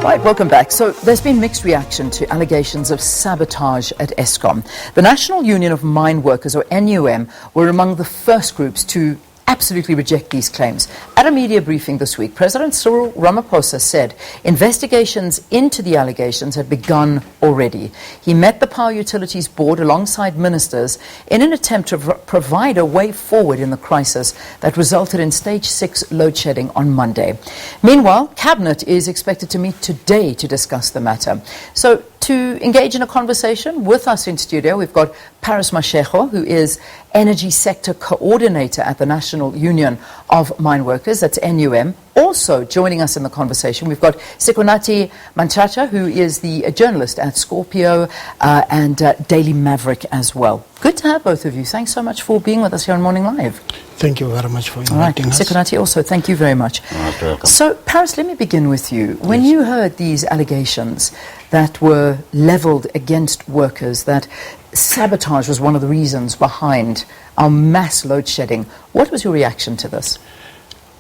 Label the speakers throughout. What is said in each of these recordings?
Speaker 1: Right, welcome back. So there's been mixed reaction to allegations of sabotage at Eskom. The National Union of Mine Workers, or NUM, were among the first groups to absolutely reject these claims. At a media briefing this week, President Cyril Ramaphosa said investigations into the allegations had begun already. He met the Power Utilities Board alongside ministers in an attempt to provide a way forward in the crisis that resulted in stage 6 load shedding on Monday. Meanwhile, Cabinet is expected to meet today to discuss the matter. So to engage in a conversation with us in studio, we've got Mashego, who is Energy Sector Coordinator at the National Union of Mine Workers, that's NUM. Also joining us in the conversation, we've got Sikonathi Mantshantsha, who is the journalist at Scorpio and Daily Maverick as well. Good to have both of you. Thanks so much for being with us here on Morning Live.
Speaker 2: Thank you very much for inviting us.
Speaker 1: Sikonathi, also, thank you very much.
Speaker 3: Most welcome.
Speaker 1: So, Paris, let me begin with you. When you heard these allegations that were leveled against workers, that sabotage was one of the reasons behind our mass load shedding, what was your reaction to this?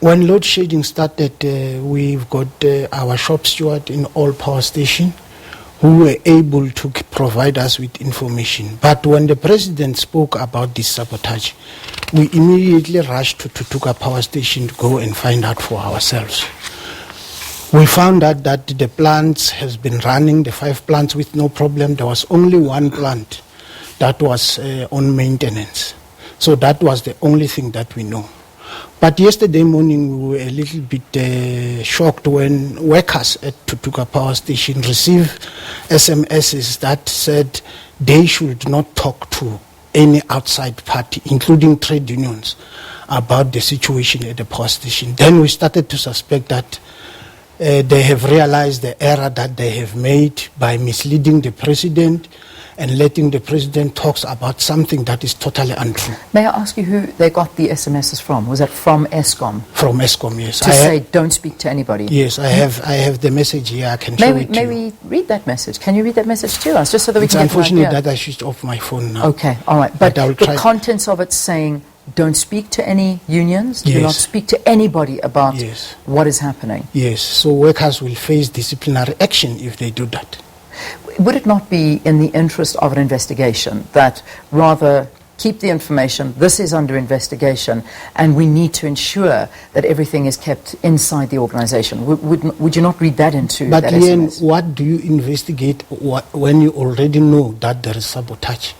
Speaker 2: When load shedding started, we've got our shop steward in all power stations who were able to provide us with information. But when the president spoke about this sabotage, we immediately rushed to Tutuka power station to go and find out for ourselves. We found out that the plants has been running, the 5 plants with no problem. There was only 1 plant that was on maintenance. So that was the only thing that we know. But yesterday morning we were a little bit shocked when workers at Tutuka power station received SMSs that said they should not talk to any outside party, including trade unions, about the situation at the power station. Then we started to suspect that they have realized the error that they have made by misleading the president and letting the president talk about something that is totally untrue.
Speaker 1: May I ask you who they got the SMSs from? Was that from Eskom?
Speaker 2: From Eskom, yes.
Speaker 1: To say don't speak to anybody?
Speaker 2: Yes, I have the message here. I can show it to you.
Speaker 1: May we read that message? Can you read that message to us, just so that we can get an idea?
Speaker 2: It's unfortunate that I switched off my phone now.
Speaker 1: Okay, all right. But
Speaker 2: I'll
Speaker 1: the
Speaker 2: try.
Speaker 1: contents of it saying don't speak to any unions, do
Speaker 2: Yes.
Speaker 1: not speak to anybody about
Speaker 2: Yes.
Speaker 1: what is happening.
Speaker 2: Yes, so workers will face disciplinary action if they do that.
Speaker 1: Would it not be in the interest of an investigation that rather keep the information, this is under investigation, and we need to ensure that everything is kept inside the organization? Would you not read that into
Speaker 2: But
Speaker 1: that
Speaker 2: Ian,
Speaker 1: SMS?
Speaker 2: what do you investigate when you already know that there is sabotage?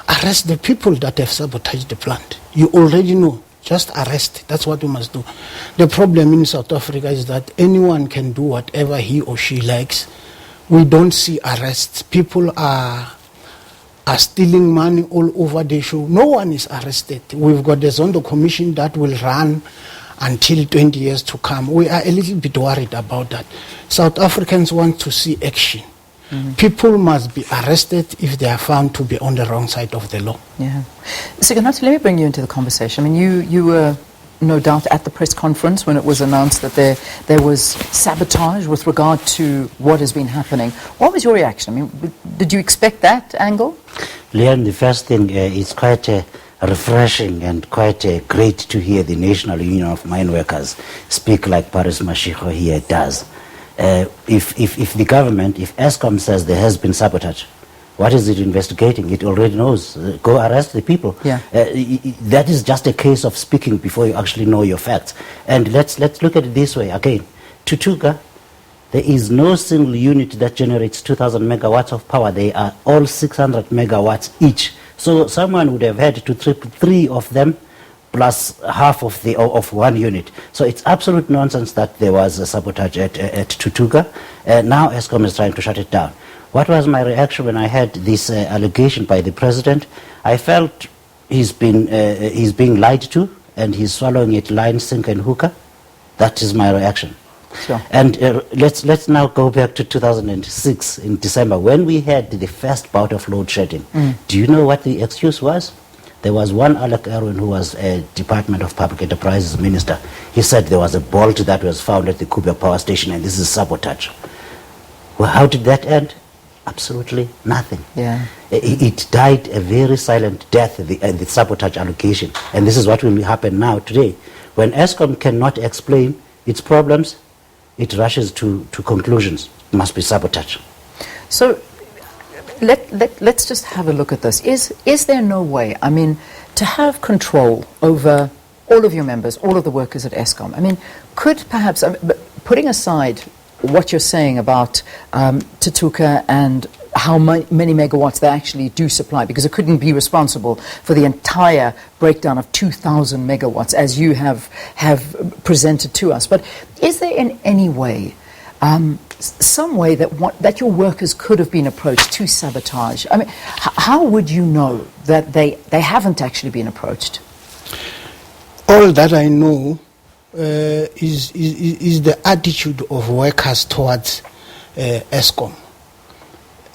Speaker 2: Arrest the people that have sabotaged the plant. You already know. Just arrest. That's what we must do. The problem in South Africa is that anyone can do whatever he or she likes. We don't see arrests. People are stealing money all over the show. No one is arrested. We've got the Zondo Commission that will run until 20 years to come. We are a little bit worried about that. South Africans want to see action. Mm-hmm. People must be arrested if they are found to be on the wrong side of the law.
Speaker 1: Yeah. Sikonathi, let me bring you into the conversation. I mean, you were no doubt at the press conference when it was announced that there was sabotage with regard to what has been happening. What was your reaction? I mean, did you expect that angle?
Speaker 3: Leon, the first thing is quite refreshing and quite great to hear the National Union of Mine Workers speak like Paris Mashego here does. If the government, if Eskom says there has been sabotage, what is it investigating? It already knows. Go arrest the people.
Speaker 1: Yeah.
Speaker 3: That is just a case of speaking before you actually know your facts. And let's look at it this way again. Tutuka, there is no single unit that generates 2,000 megawatts of power. They are all 600 megawatts each. So someone would have had to trip 3 of them plus half of 1 unit. So it's absolute nonsense that there was a sabotage at Tutuka. Now Eskom is trying to shut it down. What was my reaction when I heard this allegation by the president? I felt he's being lied to, and he's swallowing it line, sinker, and hooker. That is my reaction.
Speaker 1: Sure.
Speaker 3: And let's now go back to 2006 in December when we had the first bout of load shedding. Do you know what the excuse was? There was one Alec Erwin who was a Department of Public Enterprises minister. He said there was a bolt that was found at the Kubia power station and this is sabotage. Well, how did that end? Absolutely nothing.
Speaker 1: Yeah.
Speaker 3: It died a very silent death, the sabotage allocation. And this is what will happen now today. When Eskom cannot explain its problems, it rushes to conclusions. It must be sabotage.
Speaker 1: So let's just have a look at this. Is there no way, I mean, to have control over all of your members, all of the workers at Eskom? I mean, could perhaps, putting aside what you're saying about Tutuka and how many megawatts they actually do supply, because it couldn't be responsible for the entire breakdown of 2,000 megawatts as you have presented to us. But is there in any way, some way that your workers could have been approached to sabotage? I mean, how would you know that they haven't actually been approached?
Speaker 2: All that I know is the attitude of workers towards Eskom.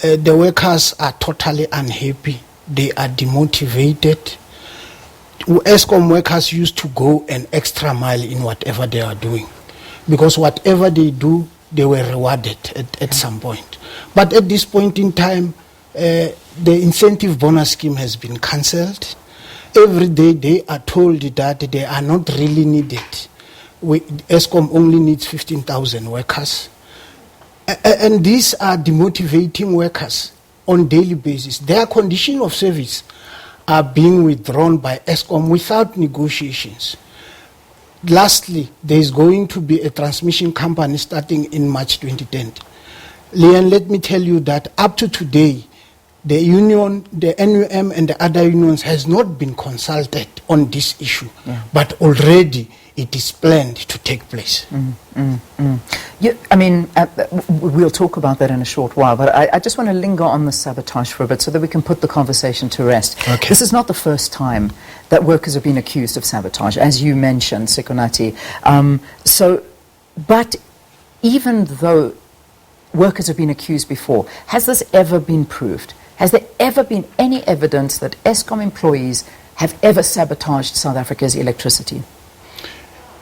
Speaker 2: The workers are totally unhappy. They are demotivated. Eskom workers used to go an extra mile in whatever they are doing, because whatever they do, they were rewarded at some point. But at this point in time, the incentive bonus scheme has been cancelled. Every day they are told that they are not really needed. Eskom only needs 15,000 workers. And these are demotivating workers on daily basis. Their condition of service are being withdrawn by Eskom without negotiations. Lastly, there is going to be a transmission company starting in March 2010. Leon, let me tell you that up to today, the union, the NUM and the other unions has not been consulted on this issue, but already it is planned to take place.
Speaker 1: Yeah, I mean, we'll talk about that in a short while, but I just want to linger on the sabotage for a bit so that we can put the conversation to rest.
Speaker 2: Okay.
Speaker 1: This is not the first time that workers have been accused of sabotage, as you mentioned, Sikonathi. But even though workers have been accused before, has this ever been proved? Has there ever been any evidence that Eskom employees have ever sabotaged South Africa's electricity?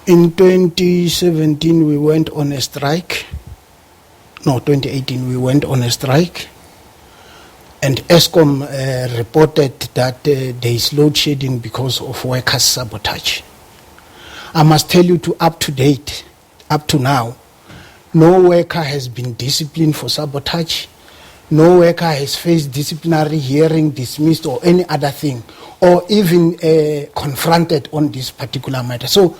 Speaker 2: In 2017, we went on a strike. No, 2018, we went on a strike. And Eskom reported that there is load shedding because of workers' sabotage. I must tell you, up to date, up to now, no worker has been disciplined for sabotage. No worker has faced disciplinary hearing, dismissed, or any other thing, or even confronted on this particular matter. So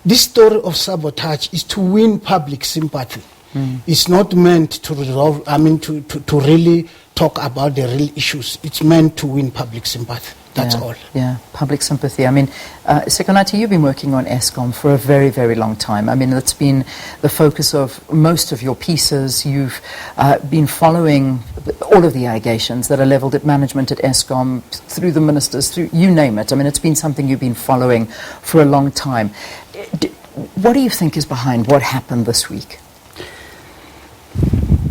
Speaker 2: this story of sabotage is to win public sympathy. It's not meant to resolve, to really talk about the real issues. It's meant to win public sympathy. That's all.
Speaker 1: Yeah, public sympathy. I mean, Sikonathi, you've been working on Eskom for a very, very long time. I mean, that's been the focus of most of your pieces. You've been following all of the allegations that are levelled at management at Eskom, through the ministers, through you name it. I mean, it's been something you've been following for a long time. What do you think is behind what happened this week?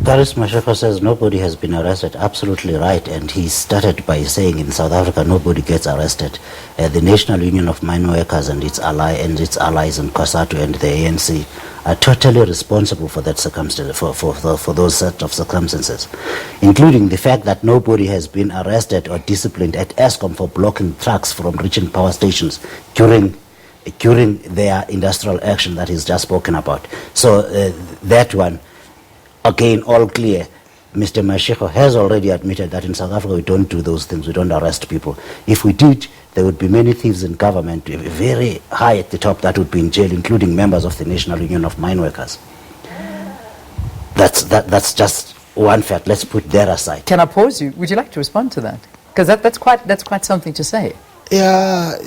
Speaker 3: Mashego says nobody has been arrested. Absolutely right. And he started by saying in South Africa nobody gets arrested. The National Union of Mine Workers and its allies in COSATU and the ANC are totally responsible for that circumstance, for those set of circumstances, including the fact that nobody has been arrested or disciplined at Eskom for blocking trucks from reaching power stations during their industrial action that is just spoken about. So that one, again, all clear. Mr. Mashego has already admitted that in South Africa we don't do those things. We don't arrest people. If we did, there would be many thieves in government, very high at the top, that would be in jail, including members of the National Union of Mine Workers. That's just one fact. Let's put that aside.
Speaker 1: Can I pause you? Would you like to respond to that? Because that's quite something to say.
Speaker 2: Yeah,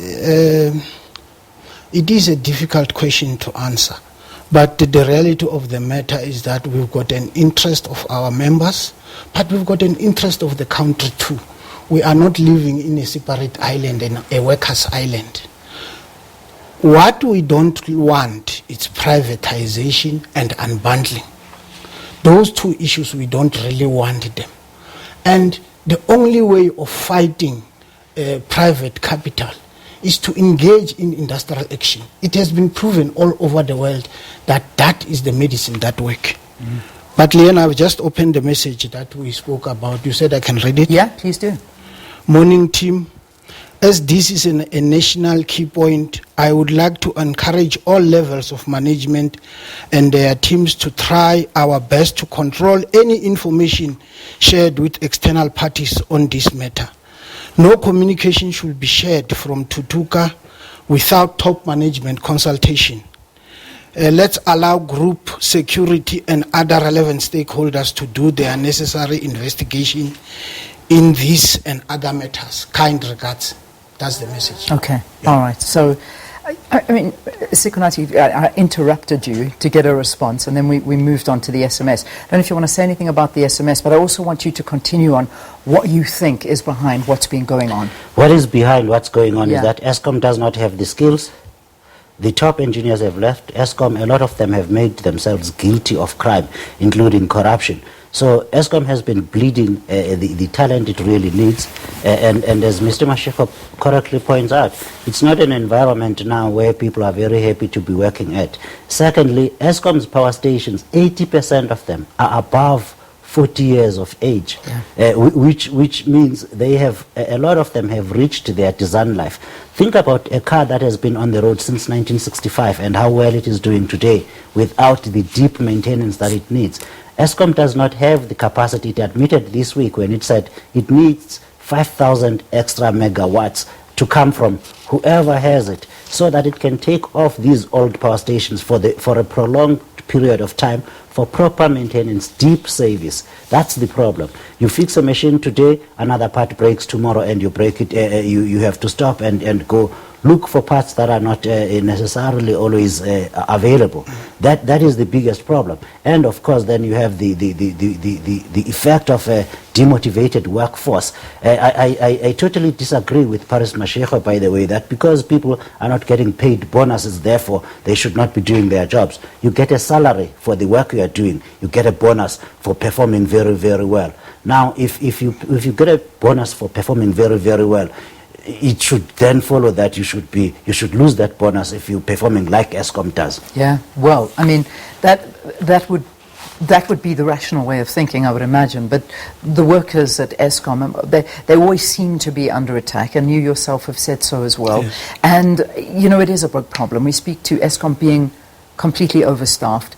Speaker 2: it is a difficult question to answer. But the reality of the matter is that we've got an interest of our members, but we've got an interest of the country too. We are not living in a separate island and a workers' island. What we don't want is privatization and unbundling. Those two issues, we don't really want them. And the only way of fighting private capital is to engage in industrial action. It has been proven all over the world that that is the medicine that works. But Leon, I've just opened the message that we spoke about. You said I can read it?
Speaker 1: Yeah, please do.
Speaker 2: Morning team. As this is a national key point, I would like to encourage all levels of management and their teams to try our best to control any information shared with external parties on this matter. No communication should be shared from Tutuka without top management consultation. Let's allow group security and other relevant stakeholders to do their necessary investigation in this and other matters. Kind regards. That's the message.
Speaker 1: Okay,
Speaker 2: Yeah.
Speaker 1: all right. So, I mean, Sikonathi, I interrupted you to get a response, and then we moved on to the SMS. I don't know if you want to say anything about the SMS, but I also want you to continue on what you think is behind what's been going on.
Speaker 3: What is behind what's going on
Speaker 1: Yeah.
Speaker 3: is that Eskom does not have the skills. The top engineers have left Eskom. A lot of them have made themselves guilty of crime, including corruption. So Eskom has been bleeding the talent it really needs. And as Mr. Mashego correctly points out, it's not an environment now where people are very happy to be working at. Secondly, Eskom's power stations, 80% of them are above 40 years of age, which means they have, a lot of them have reached their design life. Think about a car that has been on the road since 1965 and how well it is doing today without the deep maintenance that it needs. Eskom does not have the capacity. It admitted this week when it said it needs 5,000 extra megawatts to come from whoever has it, so that it can take off these old power stations for a prolonged period of time for proper maintenance, deep service. That's the problem. You fix a machine today, another part breaks tomorrow, and you break it. You have to stop and go look for parts that are not necessarily always available. That is the biggest problem. And of course, then you have the effect of a demotivated workforce. I totally disagree with Paris Mashego, by the way, that because people are not getting paid bonuses, therefore they should not be doing their jobs. You get a salary for the work you are doing. You get a bonus for performing very, very well. Now, if you get a bonus for performing very, very well, it should then follow that you should lose that bonus if you're performing like Eskom does.
Speaker 1: Yeah, well, I mean, that would be the rational way of thinking, I would imagine. But the workers at Eskom, they always seem to be under attack, and you yourself have said so as well.
Speaker 2: Yes.
Speaker 1: And, you know, it is a big problem. We speak to Eskom being completely overstaffed.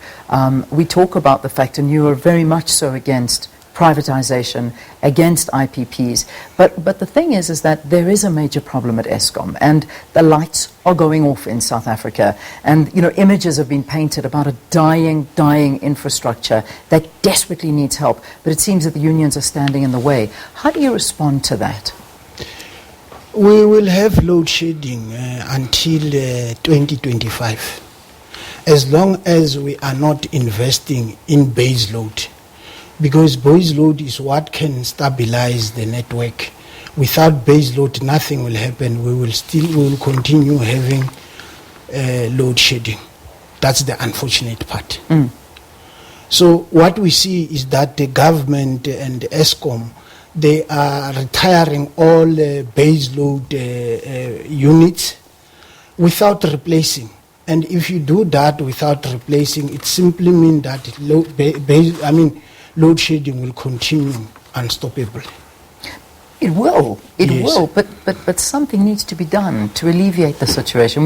Speaker 1: We talk about the fact, and you are very much so against privatization, against IPPs. But the thing is that there is a major problem at Eskom, and the lights are going off in South Africa. And, you know, images have been painted about a dying infrastructure that desperately needs help. But it seems that the unions are standing in the way. How do you respond to that?
Speaker 2: We will have load shedding until 2025. As long as we are not investing in base load, because base load is what can stabilize the network. Without base load, nothing will happen. We will continue having load shedding. That's the unfortunate part. So what we see is that the government and Eskom, they are retiring all base load units without replacing. And if you do that without replacing, it simply means that load shedding will continue unstoppably.
Speaker 1: It will. It
Speaker 2: Yes.
Speaker 1: will. But something needs to be done to alleviate the situation.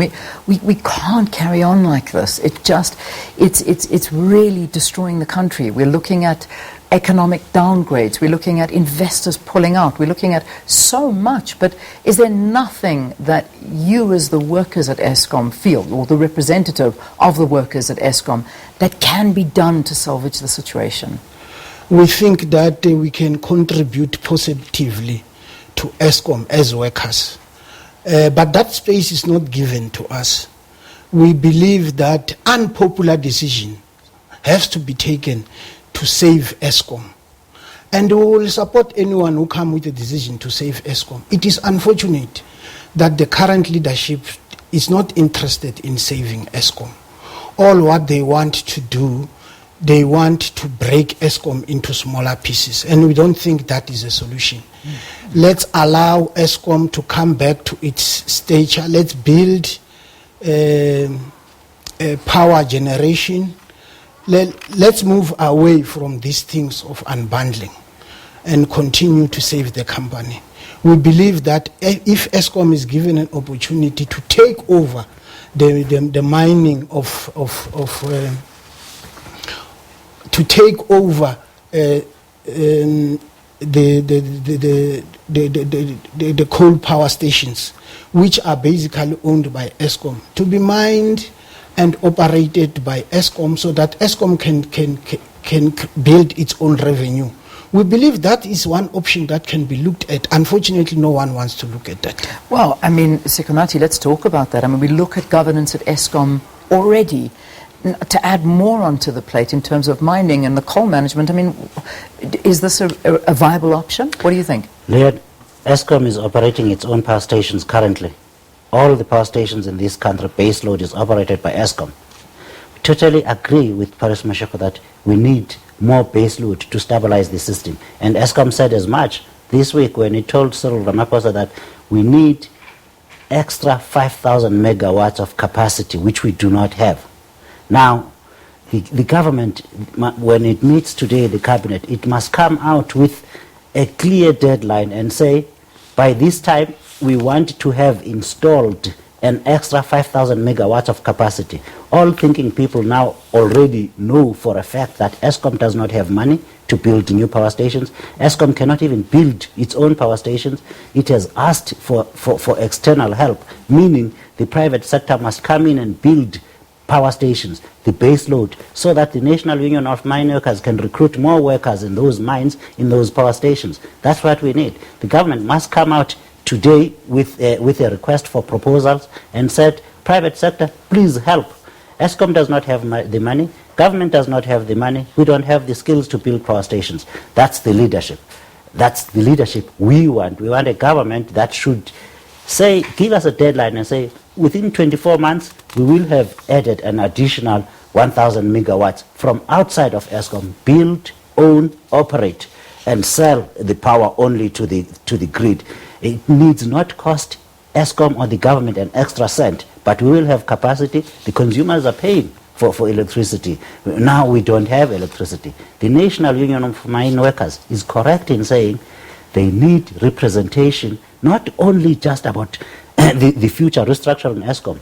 Speaker 1: We can't carry on like this. It's really destroying the country. We're looking at economic downgrades. We're looking at investors pulling out. We're looking at so much. But is there nothing that you as the workers at Eskom feel, or the representative of the workers at Eskom, that can be done to salvage the situation?
Speaker 2: We think that we can contribute positively to Eskom as workers. But that space is not given to us. We believe that unpopular decision has to be taken to save Eskom. And we will support anyone who come with a decision to save Eskom. It is unfortunate that the current leadership is not interested in saving Eskom. All what they want to do, they want to break Eskom into smaller pieces, and we don't think that is a solution. Let's allow Eskom to come back to its stature. Let's build power generation. Let's move away from these things of unbundling and continue to save the company. We believe that if Eskom is given an opportunity to take over the mining to take over the coal power stations, which are basically owned by Eskom, to be mined and operated by Eskom, so that Eskom can build its own revenue. We believe that is one option that can be looked at. Unfortunately, no one wants to look at that.
Speaker 1: Well, I mean, Sikonathi, let's talk about that. I mean, we look at governance at Eskom already. To add more onto the plate in terms of mining and the coal management, I mean, is this a viable option? What do you think?
Speaker 3: Leon, Eskom is operating its own power stations currently. All the power stations in this country, base load is operated by Eskom. We totally agree with Paris Mashego that we need more base load to stabilize the system. And Eskom said as much this week when he told Cyril Ramaphosa that we need extra 5,000 megawatts of capacity, which we do not have. Now, the government, when it meets today, the cabinet, it must come out with a clear deadline and say, by this time, we want to have installed an extra 5,000 megawatts of capacity. All thinking people now already know for a fact that Eskom does not have money to build new power stations. Eskom cannot even build its own power stations. It has asked for external help, meaning the private sector must come in and build power stations, the base load, so that the National Union of Mine Workers can recruit more workers in those mines, in those power stations. That's what we need. The government must come out today with a request for proposals and said, private sector, please help. Eskom does not have the money. Government does not have the money. We don't have the skills to build power stations. That's the leadership. That's the leadership we want. We want a government that should say, give us a deadline and say, within 24 months, we will have added an additional 1,000 megawatts from outside of Eskom, build, own, operate, and sell the power only to the grid. It needs not cost Eskom or the government an extra cent, but we will have capacity. The consumers are paying for electricity. Now we don't have electricity. The National Union of Mine Workers is correct in saying they need representation, not only just about the future restructuring Eskom.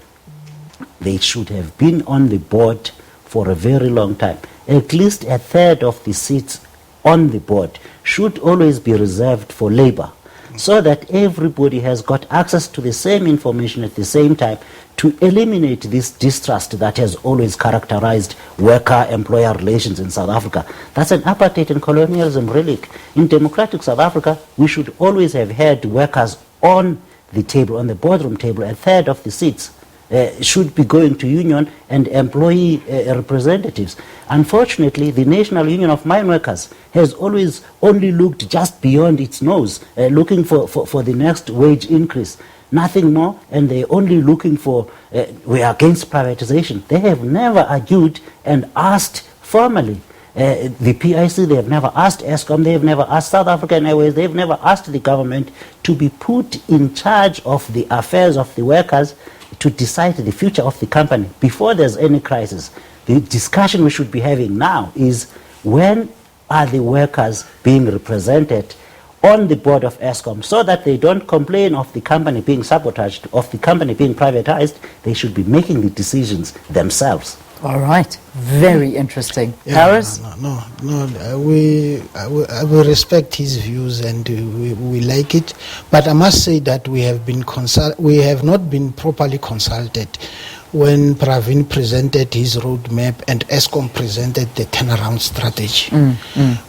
Speaker 3: They should have been on the board for a very long time. At least a third of the seats on the board should always be reserved for labor, so that everybody has got access to the same information at the same time, to eliminate this distrust that has always characterized worker-employer relations in South Africa. That's an apartheid and colonialism relic. In democratic South Africa, we should always have had workers on the table, on the boardroom table. A third of the seats should be going to union and employee representatives. Unfortunately, the National Union of Mine Workers has always only looked just beyond its nose, looking for the next wage increase. Nothing more, and they're only looking for, we are against privatization. They have never argued and asked formally. The PIC, they have never asked Eskom, they have never asked South African Airways, they have never asked the government to be put in charge of the affairs of the workers, to decide the future of the company before there's any crisis. The discussion we should be having now is, when are the workers being represented on the board of Eskom, so that they don't complain of the company being sabotaged, of the company being privatized. They should be making the decisions themselves.
Speaker 1: All right. Very interesting. Paris?
Speaker 2: No. We respect his views and we like it. But I must say that we have not been properly consulted when Pravin presented his roadmap and Eskom presented the turnaround strategy.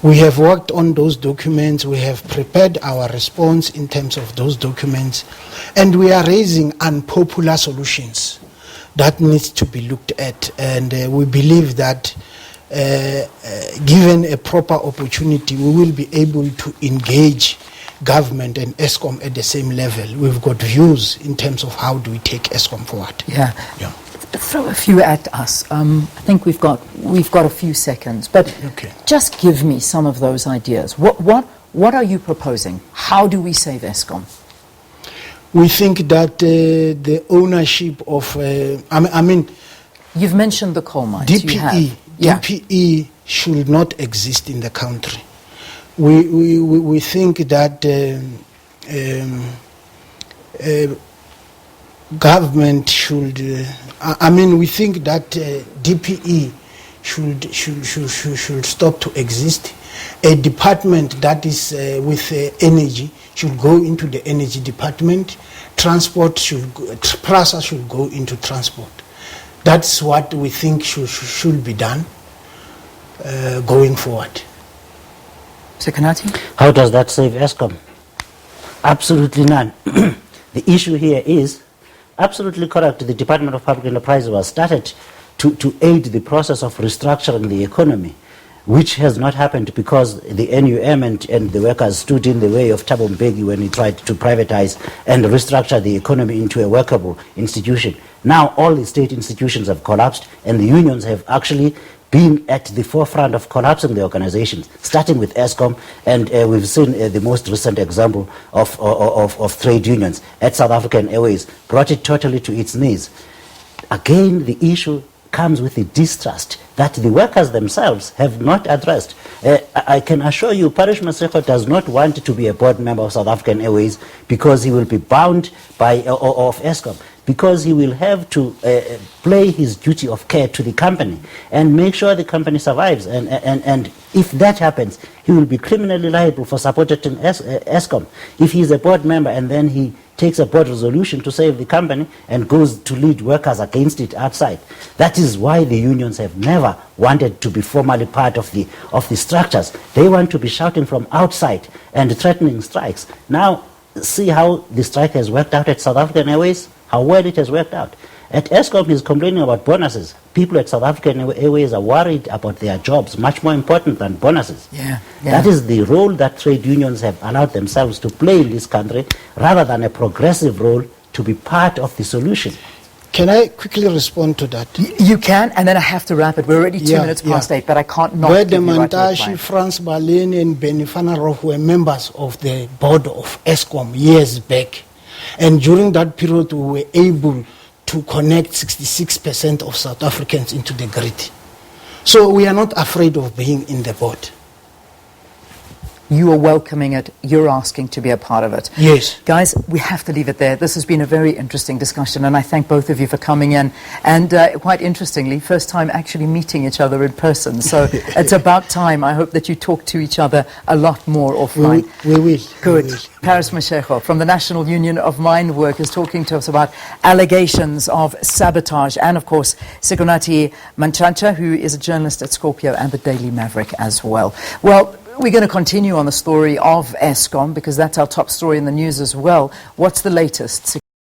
Speaker 2: We have worked on those documents. We have prepared our response in terms of those documents. And we are raising unpopular solutions that needs to be looked at, and we believe that given a proper opportunity, we will be able to engage government and Eskom at the same level. We've got views in terms of how do we take Eskom forward.
Speaker 1: Yeah. Throw a few at us. I think we've got a few seconds, but just give me some of those ideas. What are you proposing? How do we save Eskom?
Speaker 2: We think that the ownership of,
Speaker 1: you've mentioned the coal mines.
Speaker 2: DPE should not exist in the country. We think that government should, we think that DPE should stop to exist. A department that is with energy should go into the energy department. PRASA should go into transport. That's what we think should be done going forward.
Speaker 1: Sikonathi?
Speaker 3: How does that save Eskom? Absolutely none. The issue here is absolutely correct. The Department of Public Enterprise was started to aid the process of restructuring the economy, which has not happened because the NUM and the workers stood in the way of Thabo Mbeki when he tried to privatize and restructure the economy into a workable institution. Now all the state institutions have collapsed and the unions have actually been at the forefront of collapsing the organizations, starting with Eskom, and we've seen the most recent example of trade unions at South African Airways, brought it totally to its knees. Again, the issue comes with the distrust that the workers themselves have not addressed. I can assure you, Parish Mashego does not want to be a board member of South African Airways because he will be bound by of Eskom, because he will have to play his duty of care to the company and make sure the company survives. And if that happens, he will be criminally liable for supporting Eskom. If he is a board member and then he takes a board resolution to save the company and goes to lead workers against it outside. That is why the unions have never wanted to be formally part of the structures. They want to be shouting from outside and threatening strikes. Now, see how the strike has worked out at South African Airways, how well it has worked out. At Eskom, he's complaining about bonuses. People at South African Airways are worried about their jobs, much more important than bonuses.
Speaker 1: Yeah.
Speaker 3: That is the role that trade unions have allowed themselves to play in this country, rather than a progressive role to be part of the solution.
Speaker 2: Can I quickly respond to that?
Speaker 1: You can, and then I have to wrap it. We're already 2 minutes past 8, but I can't not
Speaker 2: Where
Speaker 1: give you right to
Speaker 2: Mantshantsha,
Speaker 1: reply.
Speaker 2: Franz Baleni and Benny Fanarov were members of the board of Eskom years back. And during that period, we were able to connect 66% of South Africans into the grid. So we are not afraid of being in the board.
Speaker 1: You are welcoming it. You're asking to be a part of it.
Speaker 2: Yes.
Speaker 1: Guys, we have to leave it there. This has been a very interesting discussion, and I thank both of you for coming in. And quite interestingly, first time actually meeting each other in person. So it's about time. I hope that you talk to each other a lot more offline.
Speaker 2: We will.
Speaker 1: Good.
Speaker 2: We will.
Speaker 1: Paris Mashego from the National Union of Mine Workers talking to us about allegations of sabotage. And, of course, Sikonathi Mantshantsha, who is a journalist at Scorpio and the Daily Maverick as well. Well, we're going to continue on the story of Eskom because that's our top story in the news as well. What's the latest,